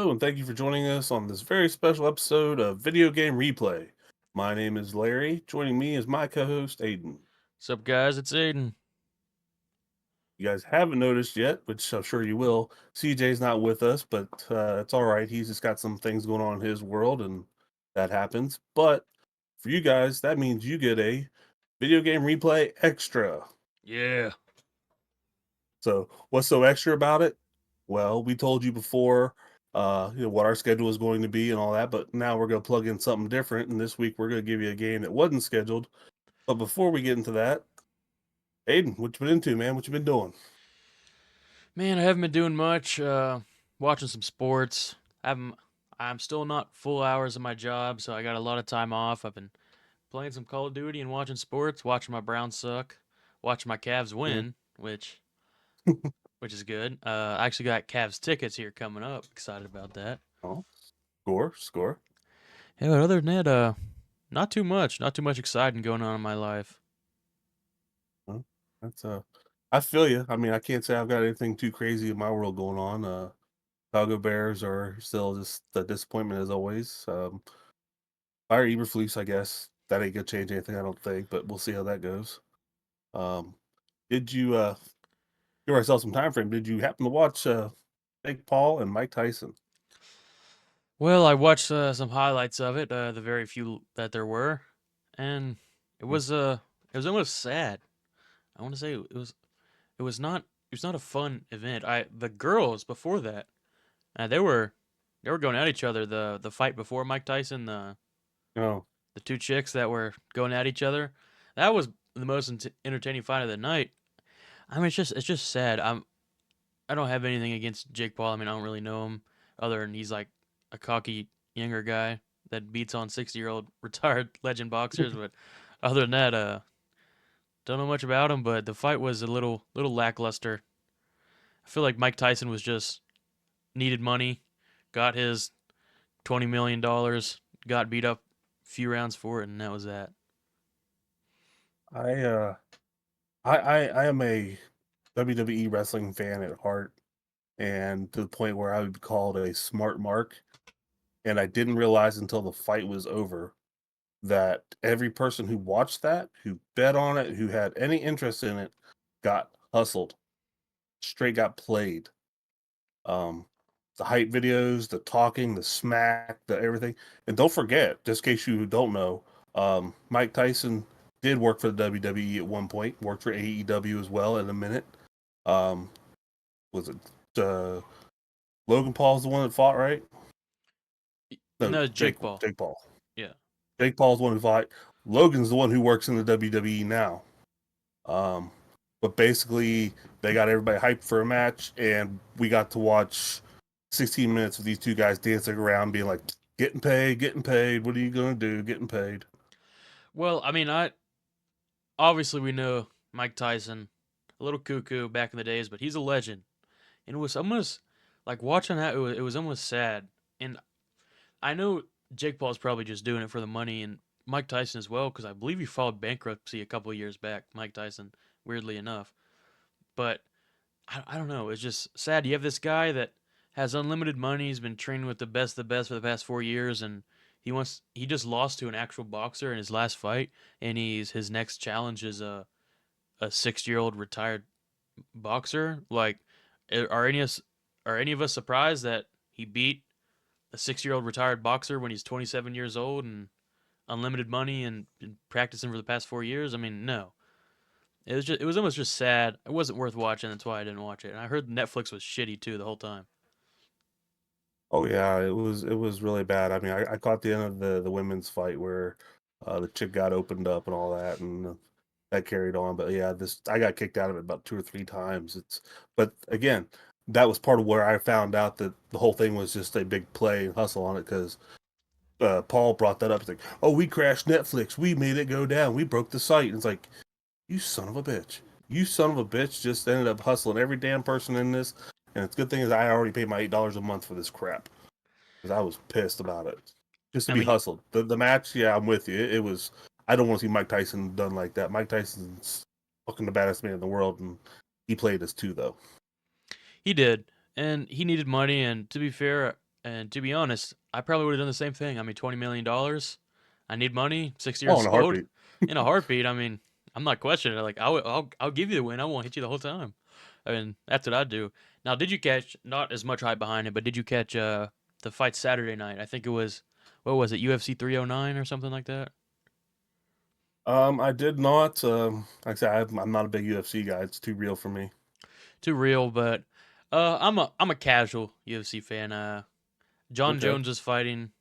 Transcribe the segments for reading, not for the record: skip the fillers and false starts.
Hello, and thank you for joining us on this very special episode of Video Game Replay. My name is Larry. Joining me is my co-host Aidan. What's up, guys? It's Aiden. You guys haven't noticed yet, which I'm sure you will. CJ's not with us, but it's all right. He's just got some things going on in his world, and that happens. But for you guys, that means you get a Video Game Replay Extra. Yeah. So what's so extra about it? Well, we told you before, what our schedule is going to be and all that, but now we're going to plug in something different. And this week we're going to give you a game that wasn't scheduled. But before we get into that, Aiden, what you been into, man? What you been doing? Man, I haven't been doing much. Watching some sports. I'm still not full hours of my job, so I got a lot of time off. I've been playing some Call of Duty and watching sports, watching my Browns suck, watching my Cavs Yeah. win, which is good. I actually got Cavs tickets here coming up. Excited about that. Oh, score. Yeah, but other than that, not too much. Not too much exciting going on in my life. Well, that's I feel you. I mean, I can't say I've got anything too crazy in my world going on. Chicago Bears are still just a disappointment as always. Fire Eberflus, I guess that ain't gonna change anything, I don't think, but we'll see how that goes. Um, did you give ourselves some time frame? Did you happen to watch Jake Paul and Mike Tyson? Well, I watched some highlights of it, the very few that there were, and it Mm. was uh it was almost sad. I want to say it was not a fun event. The girls before that, they were going at each other. The fight before Mike Tyson, Oh, the two chicks that were going at each other, that was the most entertaining fight of the night. I mean, it's just sad. I don't have anything against Jake Paul. I mean, I don't really know him other than he's like a cocky younger guy that beats on 60-year-old retired legend boxers. But other than that, don't know much about him. But the fight was a little lackluster. I feel like Mike Tyson was just needed money, got his $20 million, got beat up a few rounds for it, and that was that. I uh, I am a WWE wrestling fan at heart, and to the point where I would be called a smart mark. And I didn't realize until the fight was over that every person who watched that, who bet on it, who had any interest in it, got hustled, straight got played. Um, the hype videos, the talking, the smack, the everything. And don't forget, just in case you don't know, Mike Tyson did work for the WWE at one point, worked for AEW as well in a minute. Um, was it Logan Paul's the one that fought, right? No, No, Jake Paul. Jake Paul. Yeah. Jake Paul's the one who fought. Logan's the one who works in the WWE now. Um, but basically, they got everybody hyped for a match, and we got to watch 16 minutes of these two guys dancing around, being like, getting paid, getting paid. What are you going to do? Getting paid. Well, I mean, I obviously we know Mike Tyson, a little cuckoo back in the days, but he's a legend. And it was almost like watching that. It was almost sad. And I know Jake Paul's probably just doing it for the money, and Mike Tyson as well, because I believe he filed bankruptcy a couple of years back. Mike Tyson, weirdly enough, but I don't know. It's just sad. You have this guy that has unlimited money. He's been training with the best for the past 4 years, and he just lost to an actual boxer in his last fight, and his next challenge is a 6-year-old retired boxer. Like, are any of us surprised that he beat a 6-year-old retired boxer when he's 27 years old and unlimited money and been practicing for the past 4 years? I mean, no. It was almost just sad. It wasn't worth watching. That's why I didn't watch it. And I heard Netflix was shitty too the whole time. Oh yeah, it was really bad. I mean, I caught the end of the women's fight where the chick got opened up and all that, and that carried on. But yeah, this I got kicked out of it about 2 or 3 times. But again, that was part of where I found out that the whole thing was just a big play and hustle on it because Paul brought that up. He's like, "Oh, we crashed Netflix. We made it go down. We broke the site." And it's like, "You son of a bitch! You son of a bitch!" Just ended up hustling every damn person in this. And it's good thing is I already paid my $8 a month for this crap because I was pissed about it. Just to I be mean, hustled. The match, yeah, I'm with you. It was. I don't want to see Mike Tyson done like that. Mike Tyson's fucking the baddest man in the world, and he played us too, though. he did, and he needed money. And to be fair, And to be honest, I probably would have done the same thing. I mean, $20 million. I need money. 6 years Oh, in a old. heartbeat. In a heartbeat. I mean, I'm not questioning it. Like I'll give you the win. I won't hit you the whole time. I mean, that's what I'd do. Now, did you catch, not as much hype behind it, but did you catch the fight Saturday night? I think it was, what was it, UFC 309 or something like that? I did not. Like I said, I'm not a big UFC guy. It's too real for me. Too real, but I'm a casual UFC fan. John Okay. Jones is fighting,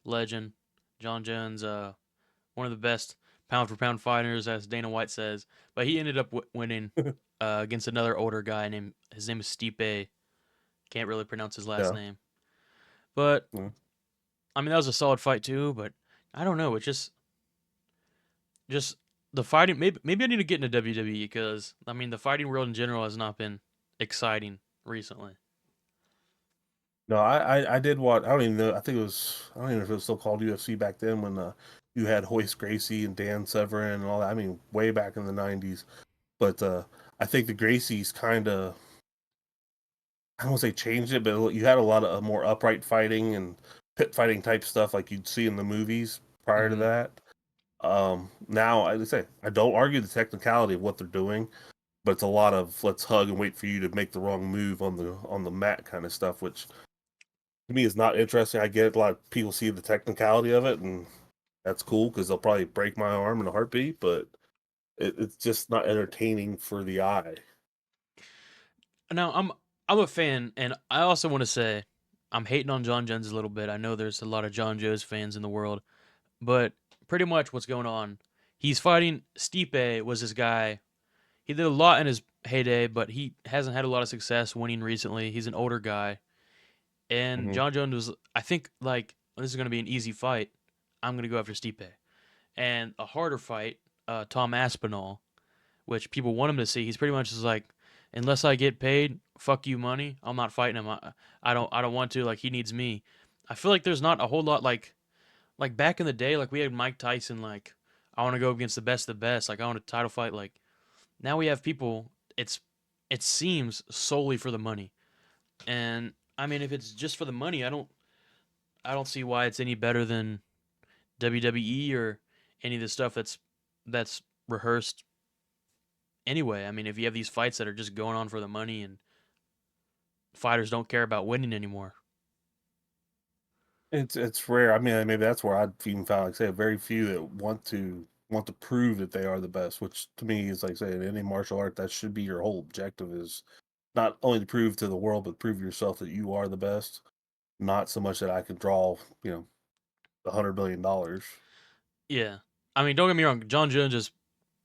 legend. John Jones, one of the best pound for pound fighters, as Dana White says. But he ended up winning against another older guy named, his name is Stipe. Can't really pronounce his last Yeah. name, but Yeah. I mean that was a solid fight too. But I don't know. It's just the fighting. Maybe I need to get into WWE because I mean the fighting world in general has not been exciting recently. No, I did watch. I don't even know. I think it was. I don't even know if it was still called UFC back then when you had Hoist Gracie and Dan Severn and all that. I mean, way back in the '90s. But I think the Gracies kind of, I don't want to say changed it, but you had a lot of more upright fighting and pit fighting type stuff like you'd see in the movies prior to Hmm. that. Now, I say I don't argue the technicality of what they're doing, but it's a lot of let's hug and wait for you to make the wrong move on the mat kind of stuff, which to me is not interesting. I get a lot of people see the technicality of it, and that's cool because they'll probably break my arm in a heartbeat, but it's just not entertaining for the eye. Now I'm a fan, and I also want to say I'm hating on John Jones a little bit. I know there's a lot of John Jones fans in the world, but pretty much what's going on, he's fighting Stipe was his guy. He did a lot in his heyday, but he hasn't had a lot of success winning recently. He's an older guy, and Hmm. John Jones was, I think, like this is going to be an easy fight. I'm going to go after Stipe, and a harder fight, Tom Aspinall, which people want him to see. He's pretty much just like, unless I get paid, fuck you money. I'm not fighting him. I don't want to. Like he needs me. I feel like there's not a whole lot like back in the day. Like we had Mike Tyson. Like I want to go against the best of the best. Like I want a title fight. Like now we have people. It seems solely for the money. And I mean, if it's just for the money, I don't see why it's any better than WWE or any of the stuff that's rehearsed anyway. I mean, if you have these fights that are just going on for the money and fighters don't care about winning anymore. It's rare. I mean, maybe that's where I've even found, like I say, very few that want to prove that they are the best. Which to me is like say in any martial art, that should be your whole objective is not only to prove to the world, but prove yourself that you are the best. Not so much that I can draw, $100 million. Yeah. I mean, don't get me wrong. John Jones is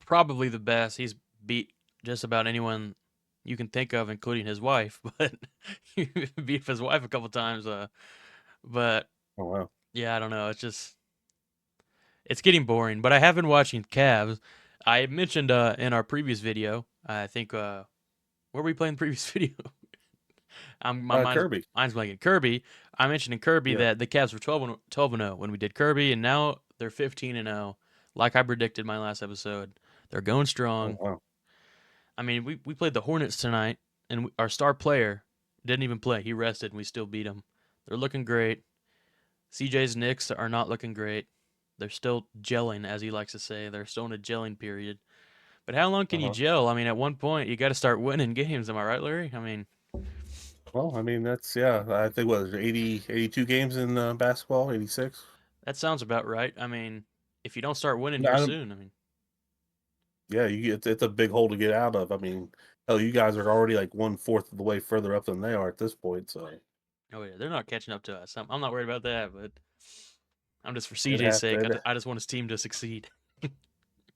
probably the best. He's beat just about anyone you can think of, including his wife. But he beat his wife a couple times. But Oh wow. yeah, I don't know. It's getting boring. But I have been watching Cavs. I mentioned in our previous video. I think where were we playing the previous video? My mind's Kirby. mind's blanking. Kirby. I mentioned in Kirby Yeah. that the Cavs were 12-0 when we did Kirby, and now they're 15-0. Like I predicted my last episode, they're going Oh strong. wow. I mean, we played the Hornets tonight, and our star player didn't even play. He rested, and we still beat them. They're looking great. CJ's Knicks are not looking great. They're still gelling, as he likes to say. They're still in a gelling period. But how long can you Uh-huh. gel? I mean, at one point, you got to start winning games. Am I right, Larry? I mean, Well, I mean that's yeah. I think what is it, 80, 82 games in basketball, 86. that sounds about right. I mean, if you don't start winning No, here soon, I mean, yeah, it's a big hole to get out of. I mean, hell, you guys are already like 1/4 of the way further up than they are at this point, so oh yeah, they're not catching up to us. I'm not worried about that, but I'm just for it CJ's has sake. to. I just want his team to succeed.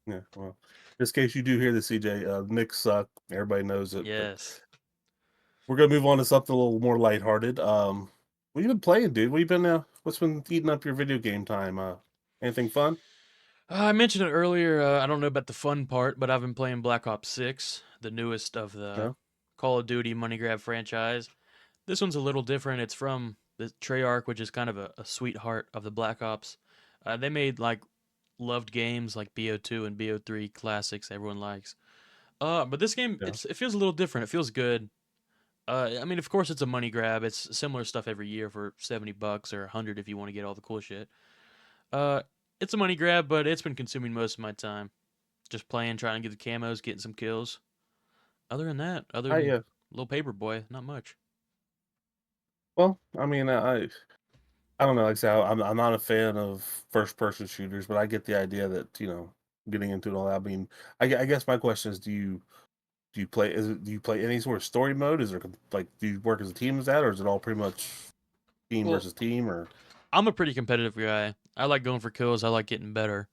Yeah, well, just in case you do hear the CJ, Knicks suck. Everybody knows it, but Yes. we're gonna move on to something a little more lighthearted. What you been playing, dude? What's been eating up your video game time? Anything fun? I mentioned it earlier. I don't know about the fun part, but I've been playing Black Ops 6, the newest of the No. Call of Duty money grab franchise. This one's a little different. It's from the Treyarch, which is kind of a sweetheart of the Black Ops. They made like loved games like BO2 and BO3 classics everyone likes. But this game Yeah. it feels a little different. It feels good. I mean, of course, it's a money grab. It's similar stuff every year for $70 or 100 if you want to get all the cool shit. Uh, it's a money grab, but it's been consuming most of my time. Just playing, trying to get the camos, getting some kills. Other than that, other I than little Paperboy, not much. well, I mean, I don't know. Like I said, I'm not a fan of first person shooters, but I get the idea that getting into it all that. I mean, I guess my question is, do you play? Do you play any sort of story mode? Is there like do you work as a team as that, or is it all pretty much team Well, versus team? Or I'm a pretty competitive guy. I like going for kills. I like getting better.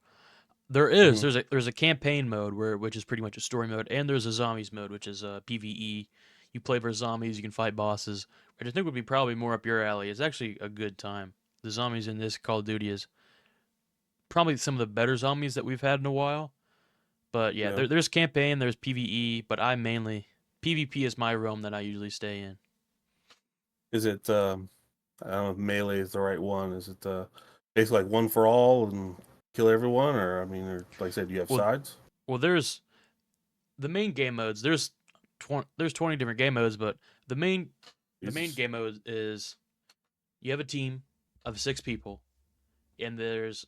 Mhm. There's a campaign mode which is pretty much a story mode, and there's a zombies mode which is PVE. You play for zombies, you can fight bosses, which I think would be probably more up your alley. It's actually a good time. The zombies in this Call of Duty is probably some of the better zombies that we've had in a while. But yeah, Yeah, there's campaign, there's PVE, but I mainly PvP is my realm that I usually stay in. is it? I don't know if melee is the right one. Is it basically like one for all and kill everyone, or I mean, or like I said, do you have Well, sides? there's the main game modes. There's 20 different game modes, but the main the main Jesus. game mode is you have a team of 6 people, and there's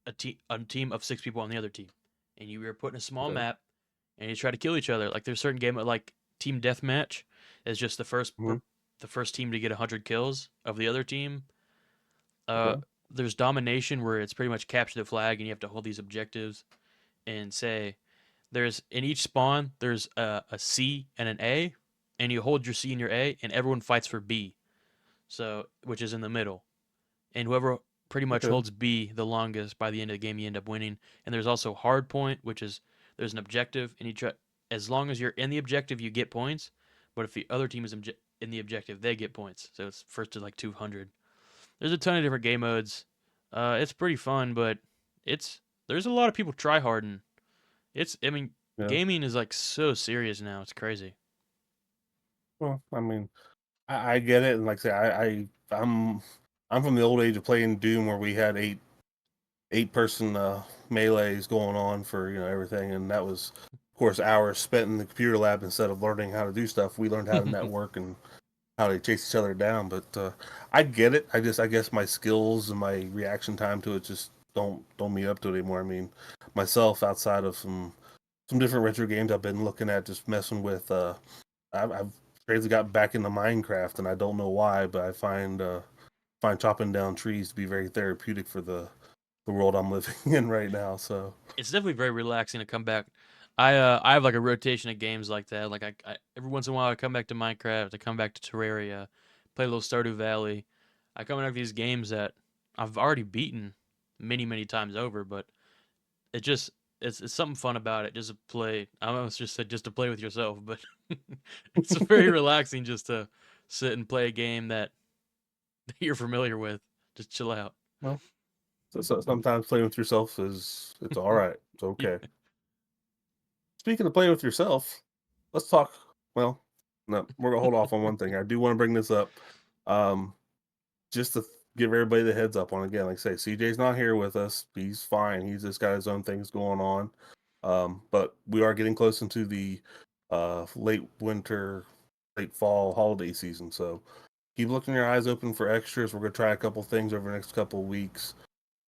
a team of 6 people on the other team, and you are put in a small Okay. map, and you try to kill each other. Like there's certain game like team deathmatch is just Hmm. the first team to get 100 kills of the other team. Uh, Okay. there's domination where it's pretty much capture the flag, and you have to hold these objectives and say there's in each spawn there's a C and an A, and you hold your C and your A, and everyone fights for B, so which is in the middle, and whoever pretty much Okay. holds B the longest by the end of the game, you end up winning. And there's also hard point, which is there's an objective, and you try as long as you're in the objective, you get points. But if the other team is in the objective, they get points. So it's first to like 200. There's a ton of different game modes. It's pretty fun, but it's there's a lot of people try harding. It's I mean, Yeah. gaming is like so serious now. It's crazy. Well, I mean, I get it, and like I say, I'm from the old age of playing Doom, where we had eight person melees going on for everything, and that was, of course, hours spent in the computer lab instead of learning how to do stuff. We learned how to network and how to chase each other down. But I get it. I guess my skills and my reaction time to it just don't meet up to it anymore. I mean, myself outside of some different retro games I've been looking at, just messing with. I've crazy got back into Minecraft, and I don't know why, but I find chopping down trees to be very therapeutic for the world I'm living in right now. So It's definitely very relaxing to come back. I have like a rotation of games like that. Like I every once in a while I come back to Minecraft, I come back to Terraria, play a little Stardew Valley. I come back to these games that I've already beaten many times over, but it just it's something fun about it. Just to play. I almost just said just to play with yourself, but it's very relaxing just to sit and play a game that you're familiar with. Just chill out. well, so sometimes playing with yourself it's all right. It's Yeah. okay. Speaking of playing with yourself, let's talk. Well, no, we're gonna hold off on one thing. I do want to bring this up, um, just to give everybody the heads up on again. Like I say, CJ's not here with us. He's fine. He's just got his own things going on. But we are getting close into the late winter, late fall holiday season. So keep looking your eyes open for extras. We're gonna try a couple things over the next couple of weeks.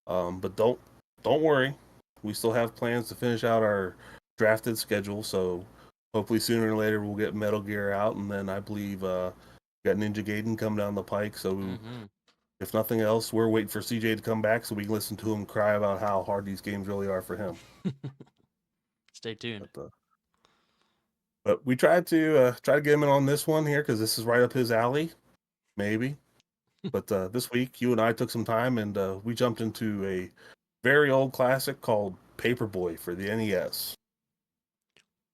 But don't worry, we still have plans to finish out our drafted schedule. So hopefully sooner or later we'll get Metal Gear out, and then I believe got Ninja Gaiden come down the pike. So Mm-hmm. if nothing else, we're waiting for CJ to come back so we can listen to him cry about how hard these games really are for him. Stay tuned. But we tried to try to get him in on this one here because this is right up his alley, maybe. But this week, you and I took some time and we jumped into a very old classic called Paperboy for the NES.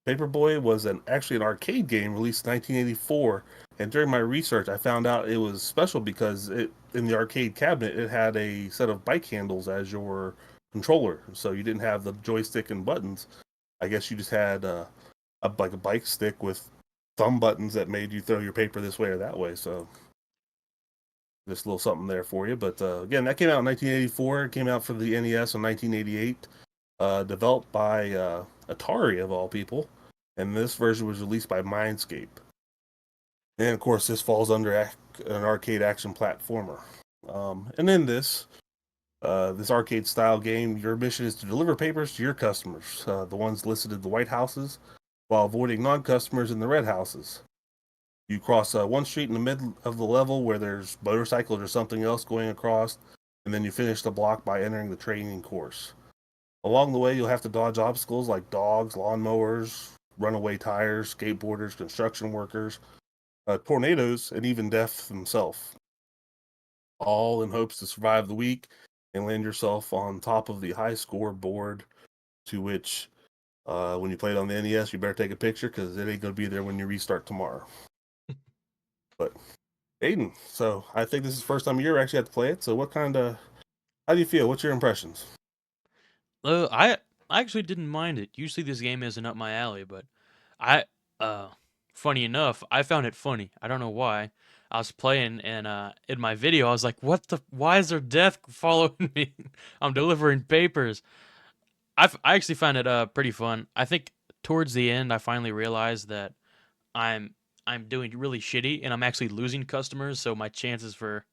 Paperboy was actually an arcade game released in 1984, and during my research, I found out it was special because it in the arcade cabinet it had a set of bike handles as your controller, so you didn't have the joystick and buttons. I guess you just had like a bike stick with thumb buttons that made you throw your paper this way or that way. So just a little something there for you. But again, that came out in 1984. It came out for the NES in 1988. Developed by Atari of all people, and this version was released by Mindscape. And of course, this falls under an arcade action platformer. And in this arcade style game, your mission is to deliver papers to your customers, the ones listed in the white houses, while avoiding non customers in the red houses. You cross one street in the middle of the level where there's motorcycles or something else going across, and then you finish the block by entering the training course. Along the way, you'll have to dodge obstacles like dogs, lawnmowers, runaway tires, skateboarders, construction workers, tornadoes, and even death himself, all in hopes to survive the week and land yourself on top of the high score board. To which, when you play it on the NES, you better take a picture because it ain't going to be there when you restart tomorrow. But Aiden, so I think this is the first time you ever actually had to play it. So how do you feel? What's your impressions? I actually didn't mind it. Usually this game isn't up my alley, but I uh funny enough, I found it funny. I don't know why. I was playing and in my video I was like, "What the why is there death following me? I'm delivering papers." I actually found it pretty fun. I think towards the end I finally realized that I'm I'm doing really shitty and I'm actually losing customers, so my chances for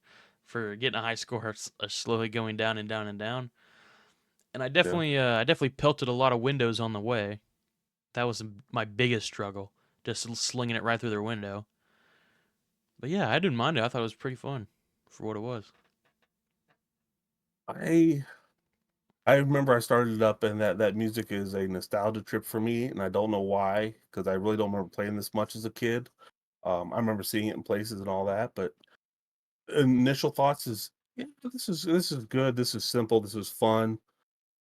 getting a high score are slowly going down and down and down. And Yeah, I definitely pelted a lot of windows on the way. That was my biggest struggle, just slinging it right through their window. But yeah, I didn't mind it. I thought it was pretty fun for what it was. I I remember I started it up, and that music is a nostalgia trip for me, and I don't know why because I really don't remember playing this much as a kid. I remember seeing it in places and all that, but initial thoughts is, yeah, this is good. This is simple. This is fun,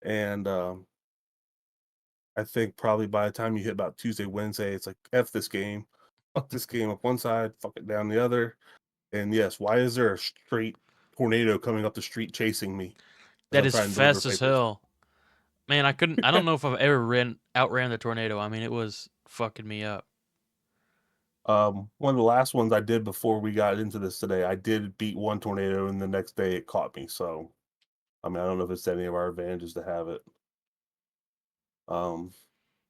and I think probably by the time you hit about Tuesday, Wednesday, it's like F this game, fuck this game up one side, fuck it down the other. And yes, why is there a straight tornado coming up the street chasing me as That I'm is trying to deliver fast as papers? hell. Man, I couldn't. I don't know if I've ever outran the tornado. I mean, it was fucking me up. One of the last ones I did before we got into this today, I did beat one tornado, and the next day it caught me. So, I mean, I don't know if it's any of our advantages to have it. Um,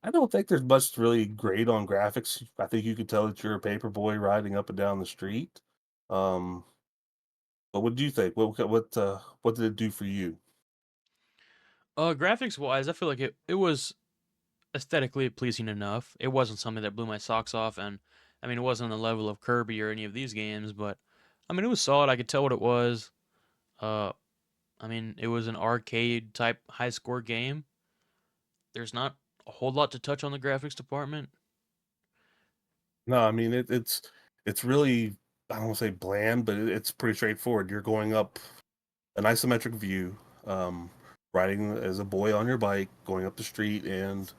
I don't think there's much really great on graphics. I think you could tell that you're a paper boy riding up and down the street. Um, but what do you think? What did it do for you? Graphics wise, I feel like it was aesthetically pleasing enough. It wasn't something that blew my socks off, and I mean, it wasn't on the level of Kirby or any of these games, but I mean, it was solid. I could tell what it was. Uh, I mean, it was an arcade type high score game. There's not a whole lot to touch on the graphics department. No, I mean it's really, I don't want to say bland, but it's pretty straightforward. You're going up an isometric view, um, riding as a boy on your bike, going up the street, and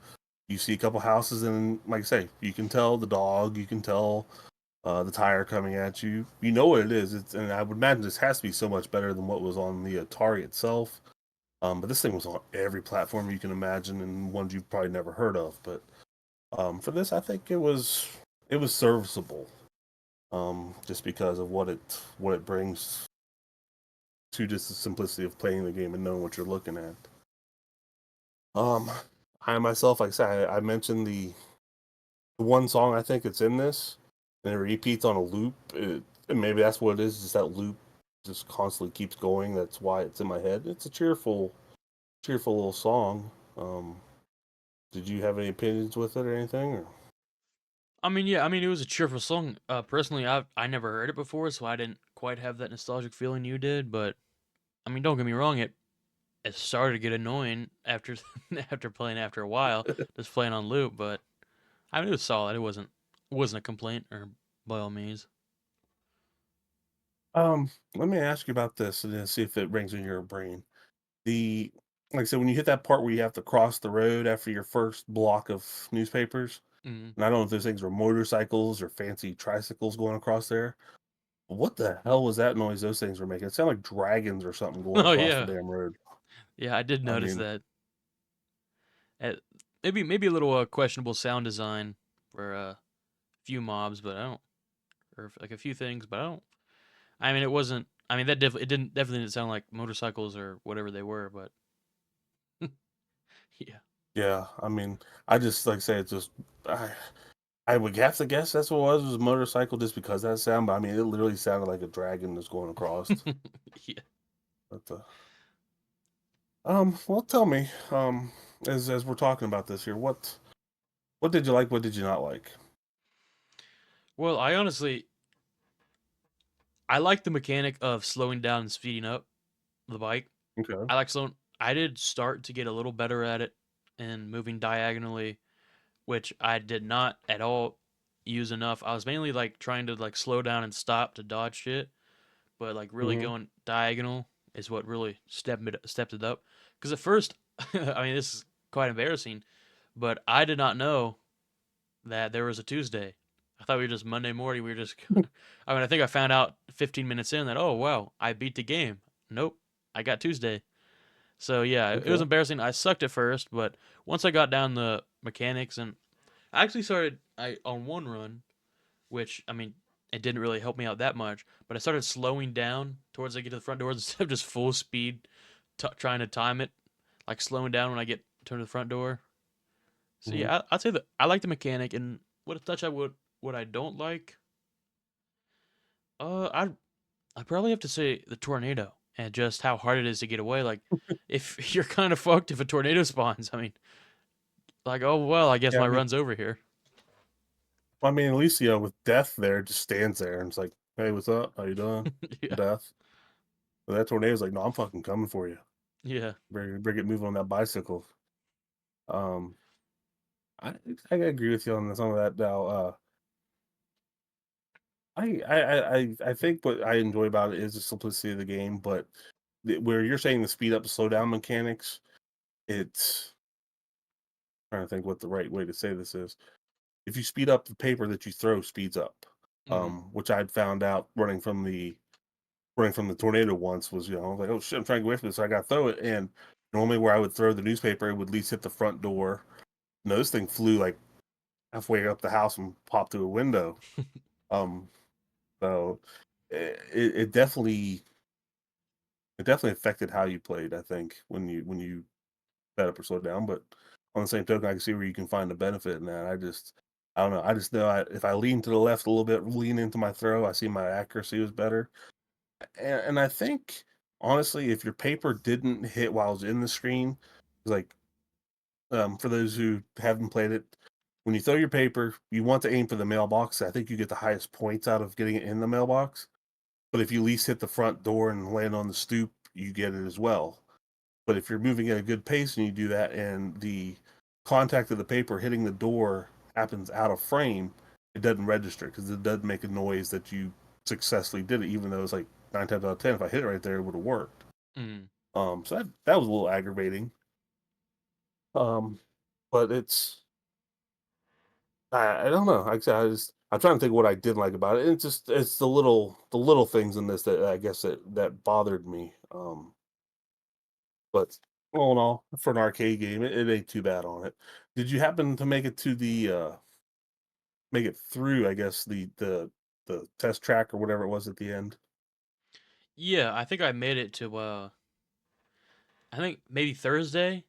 you see a couple houses, and like I say, you can tell the dog, you can tell the tire coming at you. You know what it is. And I would imagine this has to be so much better than what was on the Atari itself. But this thing was on every platform you can imagine, and ones you've probably never heard of. But for this, I think it was serviceable, just because of what it brings to just the simplicity of playing the game and knowing what you're looking at. Um, I myself, like I said, I mentioned the one song I think it's in this, and it repeats on a loop. And maybe that's what it is. Just that loop just constantly keeps going. That's why it's in my head. It's a cheerful little song. Did you have any opinions with it or anything? Or? I mean, yeah, I mean, it was a cheerful song. Personally, I never heard it before, so I didn't quite have that nostalgic feeling you did. But I mean, don't get me wrong, it started to get annoying after after playing after a while, just playing on loop. But I mean, it was solid. It wasn't a complaint or by all means. Let me ask you about this and then see if it rings in your brain. The Like I said, when you hit that part where you have to cross the road after your first block of newspapers, Mm. and I don't know if those things were motorcycles or fancy tricycles going across there. What the hell was that noise those things were making? It sounded like dragons or something going Oh across the yeah, damn road. yeah, I did I notice mean, that. Uh, maybe a little questionable sound design for a few mobs, but I don't, or like a few things, but I don't. I mean, it wasn't. I mean, definitely didn't sound like motorcycles or whatever they were, but yeah. yeah, I mean, I just like I say, it's just I would have to guess that's what it was a motorcycle just because of that sound, but I mean, it literally sounded like a dragon was going across. Yeah. But well, tell me, as we're talking about this here, what did you like? What did you not like? Well, I like the mechanic of slowing down and speeding up the bike. Okay. I like slowing. I did start to get a little better at it and moving diagonally, which I did not at all use enough. I was mainly like trying to like slow down and stop to dodge shit, but like really Mm-hmm. going diagonal is what really stepped it up. Because at first, I mean, this is quite embarrassing, but I did not know that there was a Tuesday. I thought we were just Monday morning. We were just. I mean, I think I found out 15 minutes in that oh wow, I beat the game. Nope, I got Tuesday. So yeah, it was Okay. embarrassing. I sucked at first, but once I got down the mechanics and I actually started I on one run, which I mean it didn't really help me out that much, but I started slowing down towards I get to the front doors instead of just full speed, trying to time it, like slowing down when I get to the front door. So Mm-hmm. yeah, I'd say that I like the mechanic, and what a touch I would what I don't like. I probably have to say the tornado and just how hard it is to get away. Like if you're kind of fucked if a tornado spawns. I mean, like oh well, I guess Yeah, my run's over here. I mean, at least with Death there, just stands there and it's like, "Hey, what's up? How you doing?" Yeah, Death. But that tornado's like, "No, I'm fucking coming for you. yeah. Better get moving on that bicycle." Um, I I agree with you on some of that. Now, I think what I enjoy about it is the simplicity of the game, but where you're saying the speed up, slow down mechanics, it's trying to think what the right way to say this is. If you speed up, the paper that you throw speeds up, Hmm. which I'd found out running from the tornado once was, I was like, oh shit, I'm trying to get away from this. So I got to throw it. And normally where I would throw the newspaper, it would at least hit the front door. No, this thing flew like halfway up the house and popped through a window. Um, so it definitely affected how you played, I think, when you sped up or slowed down. But on the same token, I can see where you can find the benefit in that. I don't know. I just know if I lean to the left a little bit, lean into my throw, I see my accuracy was better. And I think honestly, if your paper didn't hit while it's in the screen, like for those who haven't played it, when you throw your paper, you want to aim for the mailbox. I think you get the highest points out of getting it in the mailbox. But if you at least hit the front door and land on the stoop, you get it as well. But if you're moving at a good pace and you do that, and the contact of the paper hitting the door happens out of frame, it doesn't register because it doesn't make a noise that you successfully did it, even though it's like 9 times out of 10, if I hit it right there, it would have worked. Mm. So that was a little aggravating. Um, but I don't know. Like I said, I'm trying to think what I did like about it. It's the little things in this that I guess that bothered me. But all in all, for an arcade game, it ain't too bad on it. Did you happen to make it to make it through, I guess, the test track or whatever it was at the end? Yeah, I think I made it to I think maybe Thursday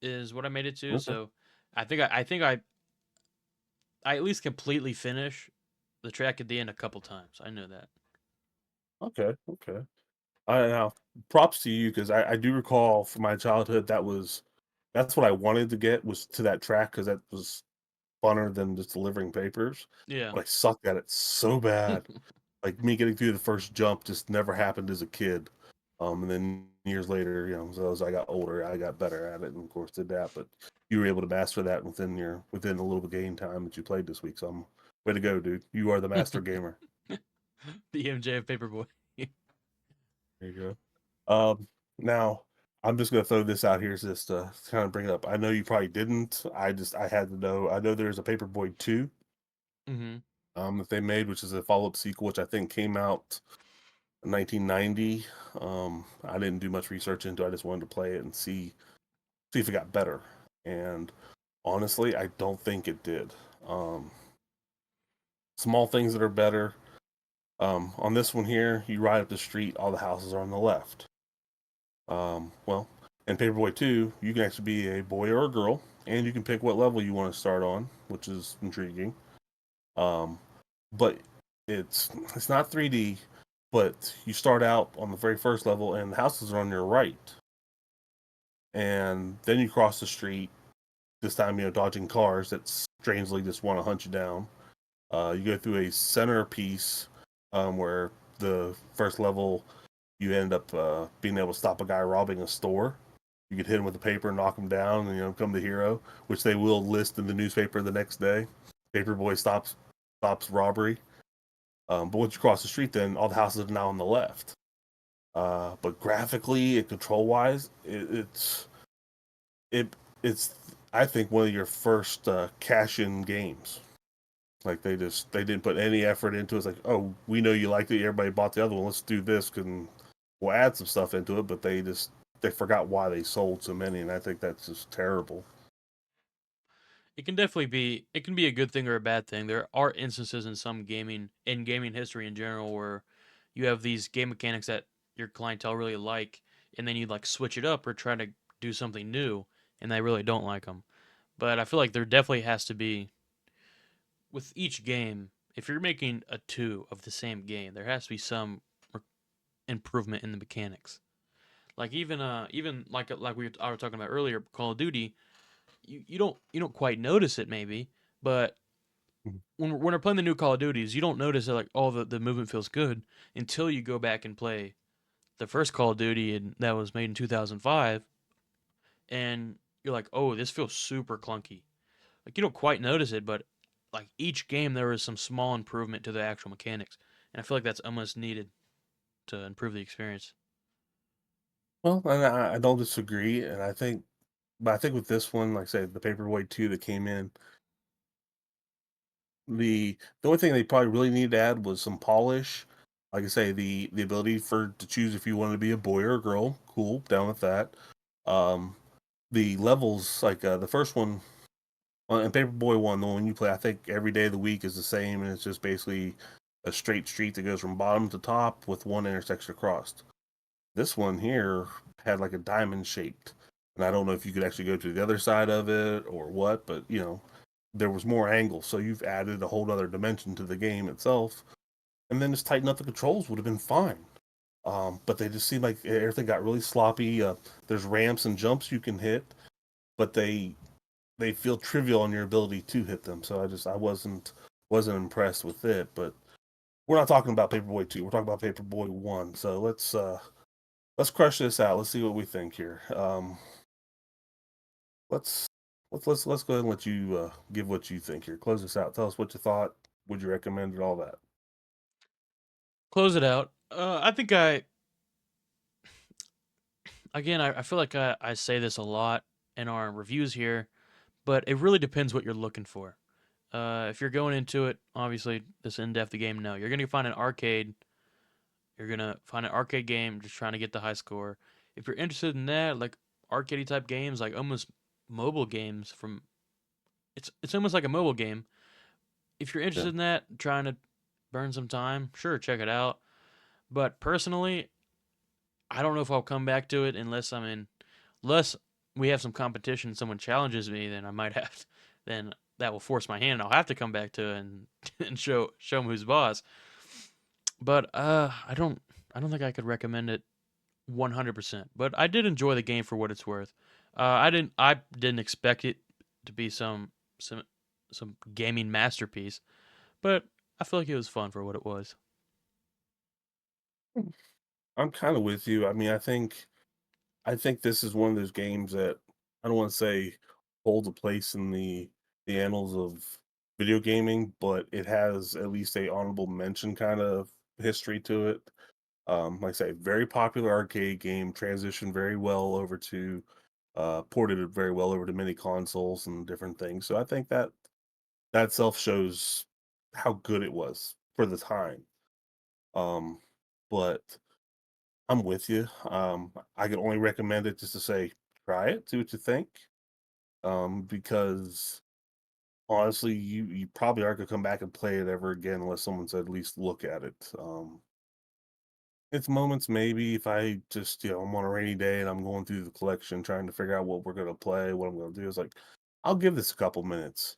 is what I made it to. Okay. So I think I at least completely finish the track at the end a couple times. I know that. Okay. Okay. Now props to you because I do recall from my childhood that's what I wanted to get was to that track because that was funner than just delivering papers. Yeah. But I sucked at it so bad. Like me getting through the first jump just never happened as a kid. And then years later, so as I got older, I got better at it, and of course did that. But you were able to master that within a little bit game time that you played this week. So way to go, dude! You are the master gamer. The MJ of Paperboy. There you go. Now I'm just gonna throw this out here just to kind of bring it up. I know you probably didn't. I had to know. I know there's a Paperboy 2 Hmm. that they made, which is a follow up sequel, which I think came out 1990. I didn't do much research into it. I just wanted to play it and see if it got better. And honestly, I don't think it did. Um, Small things that are better. On this one here, you ride up the street, all the houses are on the left. Well, In Paperboy 2, you can actually be a boy or a girl, and you can pick what level you want to start on, which is intriguing. Um, but it's not 3D, but you start out on the very first level, and the houses are on your right, and then you cross the street. This time, dodging cars that strangely just want to hunt you down. You go through a centerpiece where the first level you end up being able to stop a guy robbing a store. You could hit him with a paper, knock him down, and become the hero, which they will list in the newspaper the next day. Paperboy stops robbery. But once you cross the street, then all the houses are now on the left. But graphically and control wise, it it's I think one of your first cash in games. Like they didn't put any effort into it. It's like, oh, we know you liked it. Everybody bought the other one. Let's do this, and we'll add some stuff into it. But they forgot why they sold so many, and I think that's just terrible. It can be a good thing or a bad thing. There are instances in some gaming history in general where you have these game mechanics that your clientele really like, and then you like switch it up or try to do something new, and they really don't like them. But I feel like there definitely has to be with each game. If you're making a two of the same game, there has to be some improvement in the mechanics. Like even like I was talking about earlier, Call of Duty, you don't quite notice it maybe, but Mhm. when we're playing the new Call of Duties, you don't notice that like oh the movement feels good until you go back and play the first Call of Duty and that was made in 2005, and you're like oh this feels super clunky. Like you don't quite notice it, but like each game there is some small improvement to the actual mechanics, and I feel like that's almost needed to improve the experience. Well, and I don't disagree, and but I think with this one, like I said, the Paperweight 2 that came in, the only thing they probably really needed to add was some polish. Like I say, the ability for to choose if you wanted to be a boy or a girl. Cool, down with that. Um, the levels, like the first one, and Paperboy One, the one you play, I think every day of the week is the same, and it's just basically a straight street that goes from bottom to top with one intersection across. This one here had like a diamond shaped, and I don't know if you could actually go to the other side of it or what, but there was more angles, so you've added a whole other dimension to the game itself. And then just tighten up the controls would have been fine. But they just seemed like everything got really sloppy. There's ramps and jumps you can hit, but they feel trivial on your ability to hit them. So I wasn't impressed with it. But we're not talking about Paperboy 2. We're talking about Paperboy 1. So let's crush this out. Let's see what we think here. Let's let's go ahead and let you give what you think here. Close this out. Tell us what you thought. Would you recommend it? All that. Close it out. I think I again I feel like I say this a lot in our reviews here, but it really depends what you're looking for. If you're going into it, obviously this in-depth game, no, you're gonna find an arcade. You're gonna find an arcade game, just trying to get the high score. If you're interested in that, like arcade type games, like almost mobile games from it's almost like a mobile game. If you're Yeah. interested in that, trying to burn some time, sure, check it out. But personally, I don't know if I'll come back to it unless we have some competition, someone challenges me, then I might have, then that will force my hand. I'll have to come back to it and and show them who's boss. But I don't think I could recommend it 100%. But I did enjoy the game for what it's worth. I didn't expect it to be some some gaming masterpiece, but I feel like it was fun for what it was. I'm kind of with you. I mean, I think this is one of those games that I don't want to say holds a place in the annals of video gaming, but it has at least a honorable mention kind of history to it. Like I say, very popular arcade game, transitioned very well over to ported it very well over to many consoles and different things. So I think that itself shows how good it was for the time. Um, but I'm with you. I can only recommend it just to say try it, see what you think. Because honestly, you probably aren't gonna come back and play it ever again unless someone said at least look at it. it's moments maybe if I just, I'm on a rainy day and I'm going through the collection trying to figure out what we're gonna play, what I'm gonna do. It's like, I'll give this a couple minutes.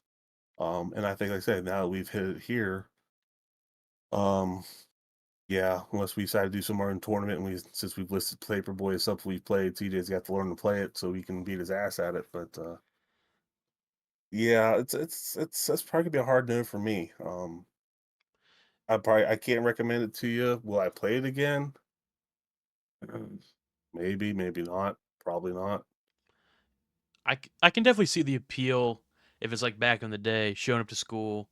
And I think, like I said, now that we've hit it here, um, yeah, unless we decide to do some more in tournament, and since we've listed Paperboy as something we've played, TJ's got to learn to play it so he can beat his ass at it. But yeah, it's that's probably gonna be a hard no for me. I can't recommend it to you. Will I play it again? Maybe, maybe not. Probably not. I can definitely see the appeal if it's like back in the day, showing up to school,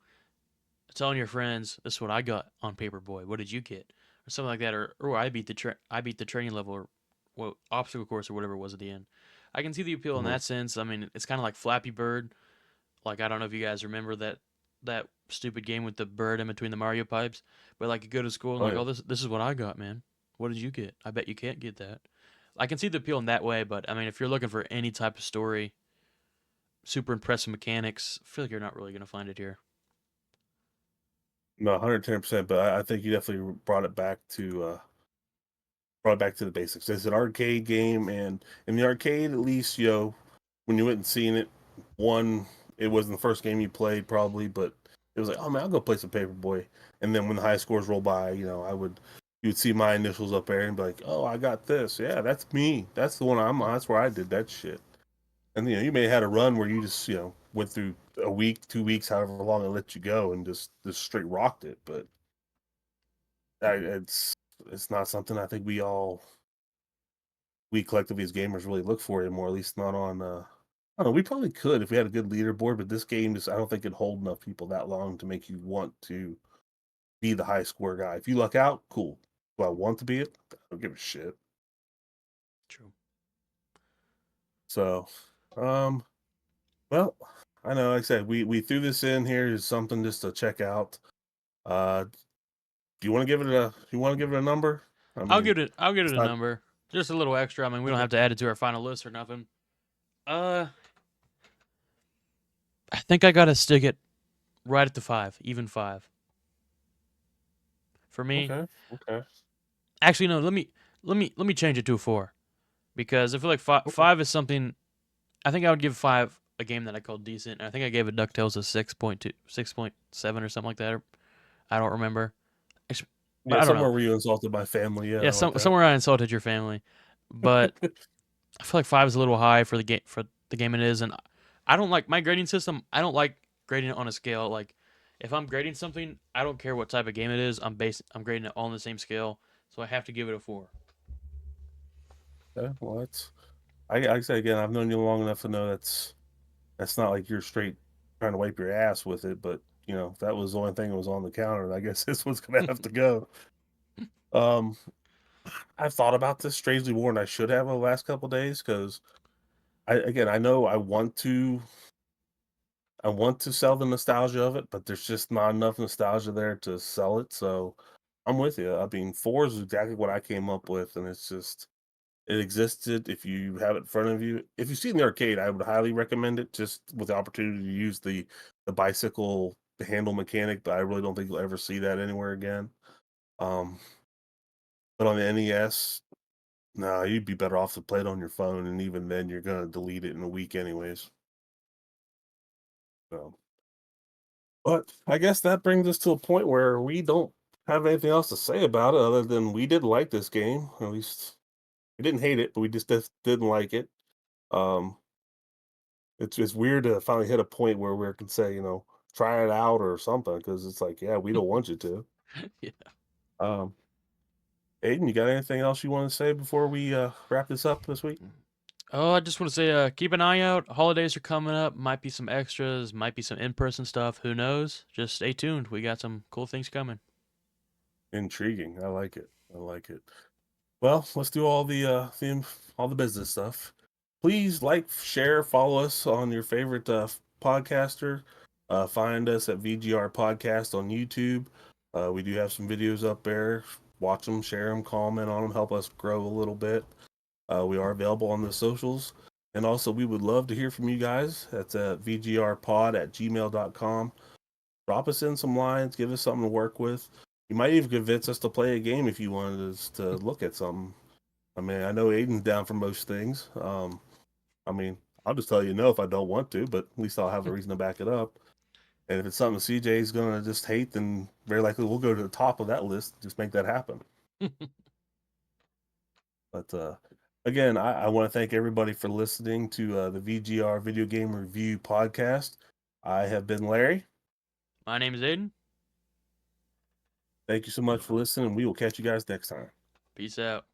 telling your friends, "This is what I got on Paperboy. What did you get?" Or something like that, or I beat the training level, or what obstacle course or whatever it was at the end. I can see the appeal in Mhm. that sense. I mean, it's kind of like Flappy Bird. Like I don't know if you guys remember that stupid game with the bird in between the Mario pipes, but like you go to school and Oh like, yeah. oh, this is what I got, man. What did you get? I bet you can't get that. I can see the appeal in that way, but I mean, if you're looking for any type of story, super impressive mechanics, I feel like you're not really gonna find it here. No, 110%. But I think you definitely brought it back to the basics. It's an arcade game, and in the arcade, at least, when you went and seen it, one, it wasn't the first game you played probably, but it was like, oh man, I'll go play some Paperboy. And then when the high scores roll by, you would see my initials up there and be like, oh, I got this. Yeah, that's me. That's the one I'm on. That's where I did that shit. And you may have had a run where you just, went through a week, 2 weeks, however long it let you go, and just straight rocked it. But it's not something I think we collectively as gamers really look for anymore. At least not on. I don't know. We probably could if we had a good leaderboard, but this game just I don't think it'd hold enough people that long to make you want to be the high score guy. If you luck out, cool. Do I want to be it? I don't give a shit. True. So, um, well, I know. Like I said, we threw this in here as something just to check out. Do you want to give it a? You want to give it a number? I mean, I'll give it it's a not number, just a little extra. I mean, we don't okay. have to add it to our final list or nothing. Uh, I think I gotta stick it right at the five, even five for me. Okay. Okay. Actually, no. Let me change it to a four because I feel like Okay. five is something. I think I would give five a game that I called decent. I think I gave it Ducktales a 6.2, 6.7 or something like that. I don't remember, but Yeah, I don't know. somewhere where you insulted my family. Yeah, Yeah, I like that. somewhere I insulted your family, but I feel like five is a little high for the game it is, and I don't like my grading system. I don't like grading it on a scale. Like if I'm grading something, I don't care what type of game it is. I'm grading it all on the same scale, so I have to give it a four. Okay, well, I say again, I've known you long enough to know that's not like you're straight trying to wipe your ass with it, but if that was the only thing that was on the counter, I guess this one's gonna have to go. Um, I've thought about this strangely more than I should have over the last couple days because I know I want to sell the nostalgia of it, but there's just not enough nostalgia there to sell it. So I'm with you. I mean, four is exactly what I came up with, and it's just it existed. If you have it in front of you, if you've seen the arcade, I would highly recommend it. Just with the opportunity to use the bicycle the handle mechanic, but I really don't think you'll ever see that anywhere again. Um, but on the NES, no, you'd be better off to play it on your phone, and even then, you're gonna delete it in a week anyways. So. But I guess that brings us to a point where we don't have anything else to say about it other than we did like this game. At least we didn't hate it, but we just didn't like it. Um, it's weird to finally hit a point where we can say, try it out or something because it's like, yeah, we don't want you to. Yeah. Um, Aiden, you got anything else you want to say before we wrap this up this week? Oh, I just want to say, keep an eye out. Holidays are coming up. Might be some extras. Might be some in-person stuff. Who knows? Just stay tuned. We got some cool things coming. Intriguing. I like it. I like it. Well, let's do all the business stuff. Please like, share, follow us on your favorite podcaster. Find us at VGR Podcast on YouTube. We do have some videos up there. Watch them, share them, comment on them, help us grow a little bit. We are available on the socials. And also, we would love to hear from you guys. That's at VGRpod at gmail.com. Drop us in some lines, give us something to work with. You might even convince us to play a game if you wanted us to look at something. I mean, I know Aiden's down for most things. I mean, I'll just tell you no if I don't want to, but at least I'll have a reason to back it up. And if it's something CJ's gonna just hate, then very likely we'll go to the top of that list. Just make that happen. But again, I want to thank everybody for listening to the VGR Video Game Review podcast. I have been Larry. My name is Aiden. Thank you so much for listening. We will catch you guys next time. Peace out.